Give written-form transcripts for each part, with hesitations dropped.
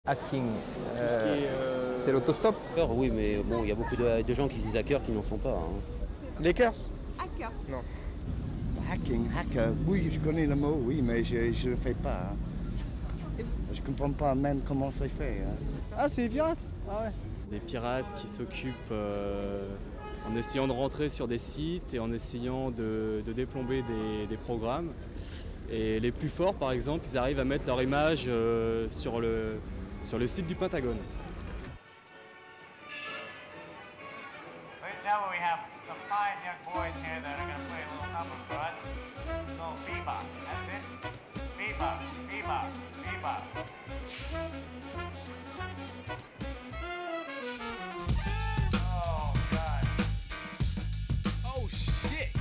Hacking, Tout ce qui est, c'est l'autostop? Oui, mais bon, il y a beaucoup de gens qui se disent hackers qui n'en sont pas. Lakers. Hackers. Non. Hacking, hacker, oui, je connais le mot, oui, mais je ne le fais pas. Je ne comprends pas même comment c'est fait. Ah, c'est les pirates. Ah ouais. Des pirates qui s'occupent en essayant de rentrer sur des sites et en essayant de déplomber des programmes. Et les plus forts, par exemple, ils arrivent à mettre leur image sur le site du Pentagone. Ladies and gentlemen, we have some fine young boys here that are going to play a little number for us. It's called bebop. That's it. Bebop, bebop, bebop. Oh, God. Oh shit.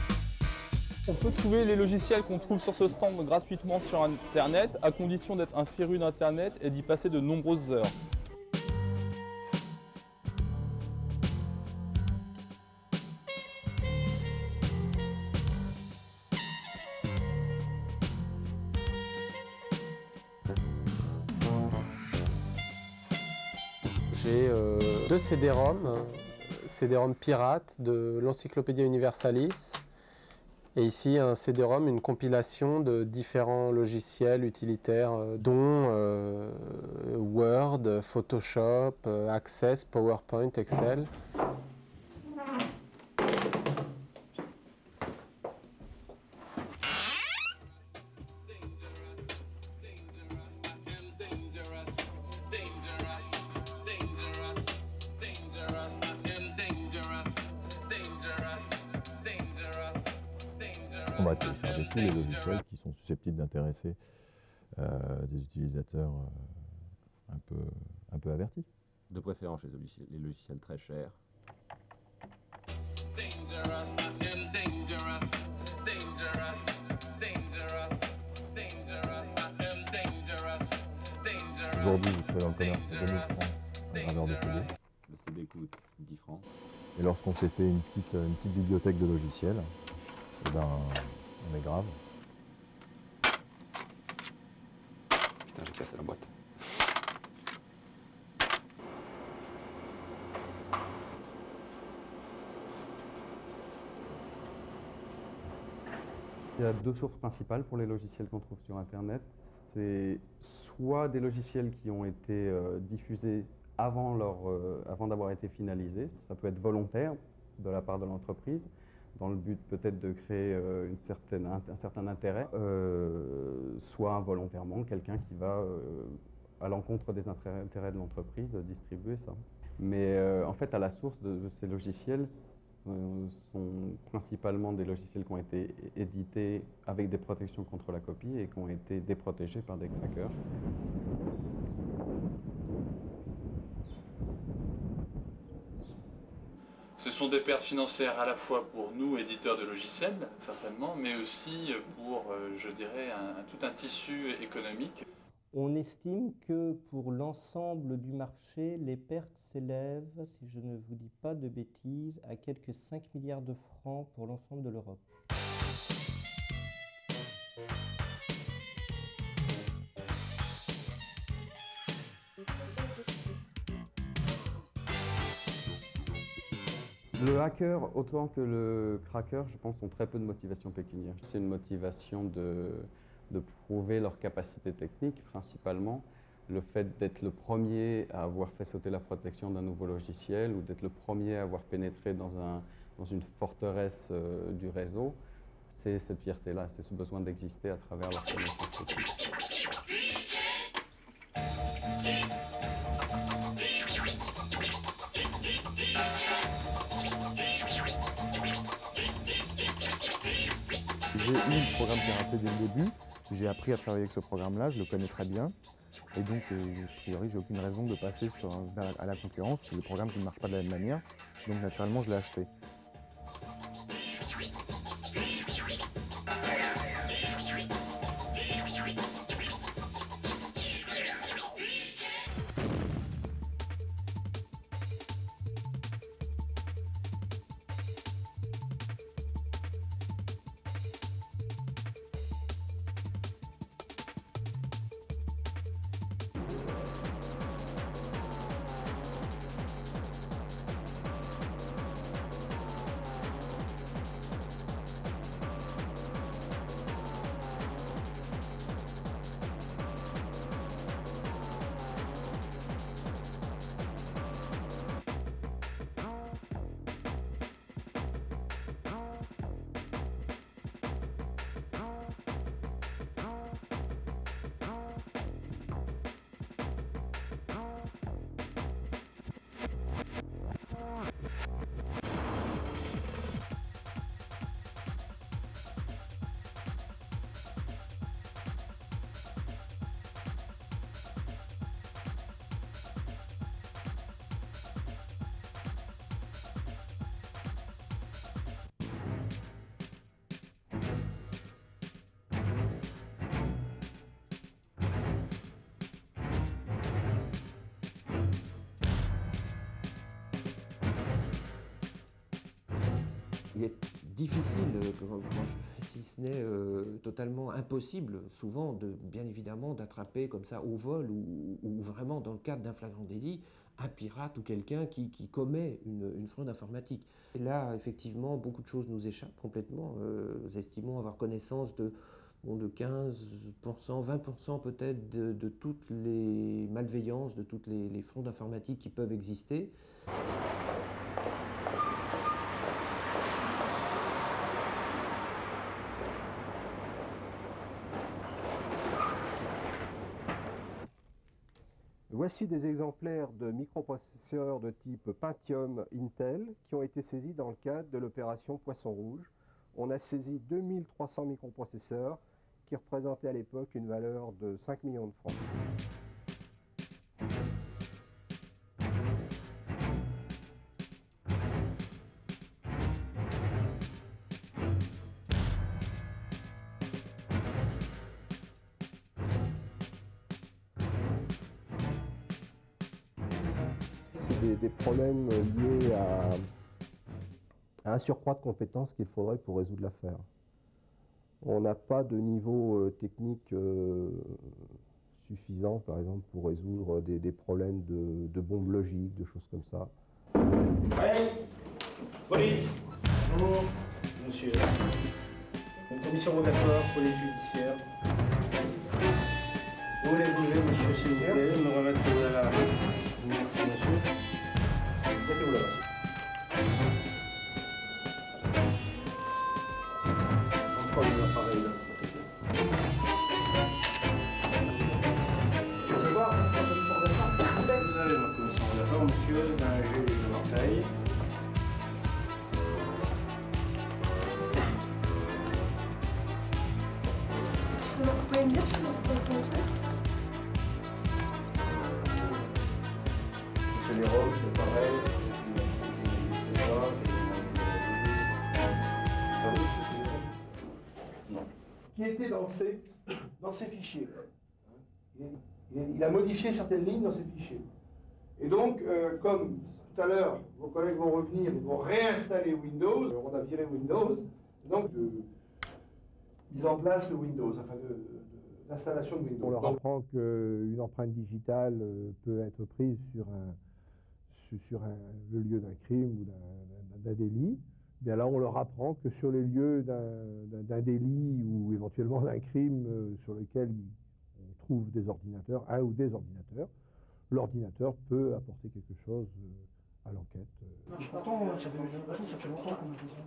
On peut trouver les logiciels qu'on trouve sur ce stand gratuitement sur Internet, à condition d'être un féru d'Internet et d'y passer de nombreuses heures. J'ai deux CD-ROM pirates de l'Encyclopédia Universalis. Et ici, un CD-ROM, une compilation de différents logiciels utilitaires, dont Word, Photoshop, Access, PowerPoint, Excel. On va télécharger tous les logiciels qui sont susceptibles d'intéresser des utilisateurs un peu avertis. De préférence les logiciels très chers. Aujourd'hui, vous trouvez dans le commerce pour 2000 francs un graveur de CD. Le CD coûte 10 francs. Et lorsqu'on s'est fait une petite bibliothèque de logiciels, eh ben, on est grave. Putain, j'ai cassé la boîte. Il y a deux sources principales pour les logiciels qu'on trouve sur Internet. C'est soit des logiciels qui ont été diffusés avant d'avoir été finalisés. Ça peut être volontaire de la part de l'entreprise, dans le but peut-être de créer un certain intérêt, soit involontairement quelqu'un qui va, à l'encontre des intérêts de l'entreprise, distribuer ça. Mais en fait, à la source de ces logiciels, sont principalement des logiciels qui ont été édités avec des protections contre la copie et qui ont été déprotégés par des crackers. Ce sont des pertes financières à la fois pour nous, éditeurs de logiciels, certainement, mais aussi pour, je dirais, tout un tissu économique. On estime que pour l'ensemble du marché, les pertes s'élèvent, si je ne vous dis pas de bêtises, à quelques 5 milliards de francs pour l'ensemble de l'Europe. Le hacker, autant que le cracker, je pense, ont très peu de motivation pécuniaire. C'est une motivation de prouver leur capacité technique, principalement. Le fait d'être le premier à avoir fait sauter la protection d'un nouveau logiciel ou d'être le premier à avoir pénétré dans une forteresse du réseau, c'est cette fierté-là, c'est ce besoin d'exister à travers leur connaissance technique. J'ai eu le programme piraté dès le début, j'ai appris à travailler avec ce programme-là, je le connais très bien. Et donc, a priori, j'ai aucune raison de passer à la concurrence. C'est des programmes qui ne marchent pas de la même manière. Donc, naturellement, je l'ai acheté. Il est difficile, si ce n'est totalement impossible, souvent, bien évidemment, d'attraper comme ça au vol ou vraiment dans le cadre d'un flagrant délit, un pirate ou quelqu'un qui commet une fraude informatique. Et là, effectivement, beaucoup de choses nous échappent complètement. Nous estimons avoir connaissance de 15%, 20% peut-être de toutes les malveillances, de toutes les fraudes informatiques qui peuvent exister. Voici des exemplaires de microprocesseurs de type Pentium Intel qui ont été saisis dans le cadre de l'opération Poisson Rouge. On a saisi 2300 microprocesseurs qui représentaient à l'époque une valeur de 5 millions de francs. C'est des problèmes liés à un surcroît de compétences qu'il faudrait pour résoudre l'affaire. On n'a pas de niveau technique suffisant, par exemple, pour résoudre des problèmes de bombes logiques, de choses comme ça. Ouais. Police. Bonjour, monsieur. Une commission rogatoire sur les judiciaires. Vous voulez bouger, monsieur, s'il vous plaît, me remettre vous à la main. Merci, monsieur. Mettez-vous là, monsieur. Encore des appareils là. Tu peux voir, vous avez ma commission rogatoire, monsieur, d'un juge de Marseille. Vous pouvez me dire ce que vous avez fait? C'est les rôles, c'est pareil. Qui était dans ces fichiers. Il a modifié certaines lignes dans ces fichiers. Et donc, comme tout à l'heure, vos collègues vont revenir, ils vont réinstaller Windows, on a viré Windows, donc de mise en place le Windows, enfin d'installation de Windows. On leur apprend qu'une empreinte digitale peut être prise sur le lieu d'un crime ou d'un délit. Bien là, on leur apprend que sur les lieux d'un délit ou éventuellement d'un crime sur lequel on trouve des ordinateurs, un ou des ordinateurs, l'ordinateur peut apporter quelque chose à l'enquête. Pourtant, ça fait longtemps qu'on a fait ça.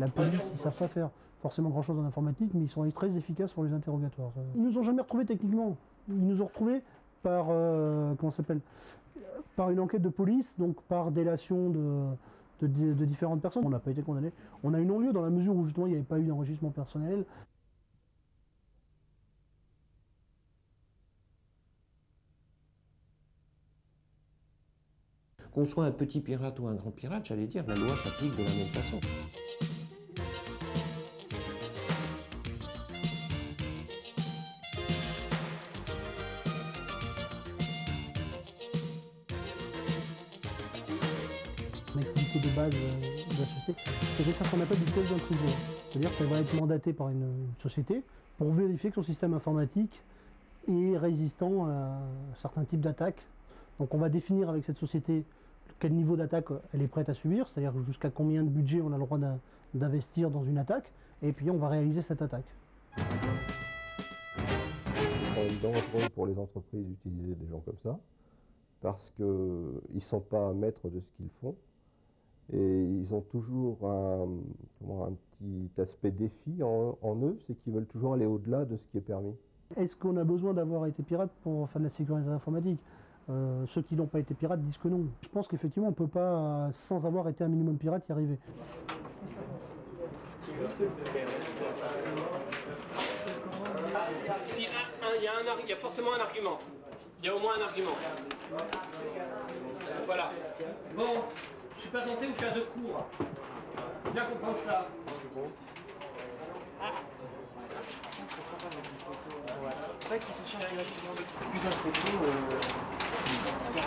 La police, ils ne savent pas faire forcément grand-chose en informatique, mais ils sont très efficaces pour les interrogatoires. Ils nous ont jamais retrouvés techniquement. Ils nous ont retrouvés par, comment ça s'appelle, par une enquête de police, donc par délation de différentes personnes. On n'a pas été condamnés. On a eu non-lieu dans la mesure où justement il n'y avait pas eu d'enregistrement personnel. Qu'on soit un petit pirate ou un grand pirate, j'allais dire, la loi s'applique de la même façon. L'activité de base de la société, c'est de faire ce qu'on appelle du test d'intrusion. C'est-à-dire qu'elle va être mandatée par une société pour vérifier que son système informatique est résistant à certains types d'attaques. Donc on va définir avec cette société quel niveau d'attaque elle est prête à subir, c'est-à-dire jusqu'à combien de budget on a le droit d'investir dans une attaque, et puis on va réaliser cette attaque. C'est quand même dangereux pour les entreprises d'utiliser des gens comme ça, parce qu'ils ne sont pas maîtres de ce qu'ils font, et ils ont toujours un petit aspect défi en eux, c'est qu'ils veulent toujours aller au-delà de ce qui est permis. Est-ce qu'on a besoin d'avoir été pirate pour faire de la sécurité informatique ? Ceux qui n'ont pas été pirates disent que non. Je pense qu'effectivement, on ne peut pas, sans avoir été un minimum pirate, y arriver. Si il y a forcément un argument. Il y a au moins un argument. Voilà. Bon, je ne suis pas censé vous faire de cours. Bien comprendre ça. Ça serait sympa avec une photo. C'est vrai qu'ils se cherchent directement plusieurs photos. Ouais.